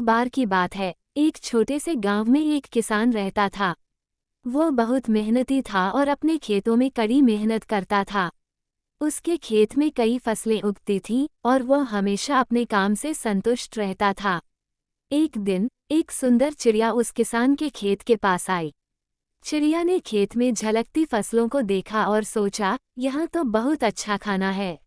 बार की बात है, एक छोटे से गांव में एक किसान रहता था। वो बहुत मेहनती था और अपने खेतों में कड़ी मेहनत करता था। उसके खेत में कई फसलें उगती थीं और वो हमेशा अपने काम से संतुष्ट रहता था। एक दिन एक सुंदर चिड़िया उस किसान के खेत के पास आई। चिड़िया ने खेत में झलकती फसलों को देखा और सोचा, यहाँ तो बहुत अच्छा खाना है।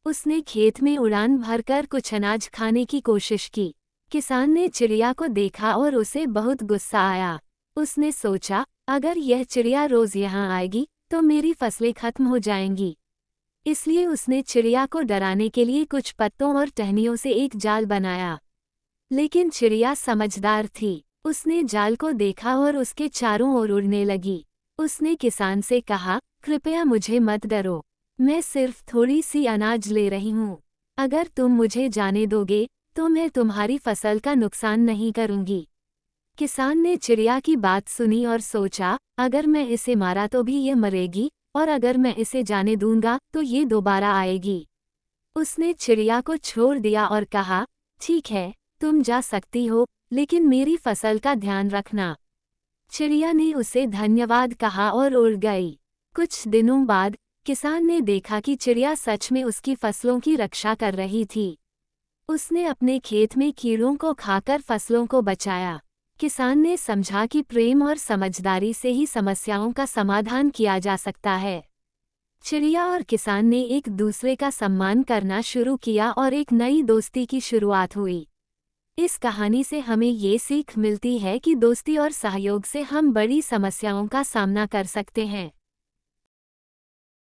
उसने खेत में उड़ान भरकर कुछ अनाज खाने की कोशिश की। किसान ने चिड़िया को देखा और उसे बहुत गुस्सा आया। उसने सोचा, अगर यह चिड़िया रोज यहाँ आएगी तो मेरी फसलें खत्म हो जाएंगी। इसलिए उसने चिड़िया को डराने के लिए कुछ पत्तों और टहनियों से एक जाल बनाया। लेकिन चिड़िया समझदार थी। उसने जाल को देखा और उसके चारों ओर उड़ने लगी। उसने किसान से कहा, कृपया मुझे मत डरो, मैं सिर्फ थोड़ी सी अनाज ले रही हूँ। अगर तुम मुझे जाने दोगे तो मैं तुम्हारी फसल का नुकसान नहीं करूँगी। किसान ने चिड़िया की बात सुनी और सोचा, अगर मैं इसे मारा तो भी ये मरेगी, और अगर मैं इसे जाने दूंगा तो ये दोबारा आएगी। उसने चिड़िया को छोड़ दिया और कहा, ठीक है, तुम जा सकती हो, लेकिन मेरी फसल का ध्यान रखना। चिड़िया ने उसे धन्यवाद कहा और उड़ गई। कुछ दिनों बाद किसान ने देखा कि चिड़िया सच में उसकी फसलों की रक्षा कर रही थी। उसने अपने खेत में कीड़ों को खाकर फसलों को बचाया। किसान ने समझा कि प्रेम और समझदारी से ही समस्याओं का समाधान किया जा सकता है। चिड़िया और किसान ने एक दूसरे का सम्मान करना शुरू किया और एक नई दोस्ती की शुरुआत हुई। इस कहानी से हमें ये सीख मिलती है कि दोस्ती और सहयोग से हम बड़ी समस्याओं का सामना कर सकते हैं।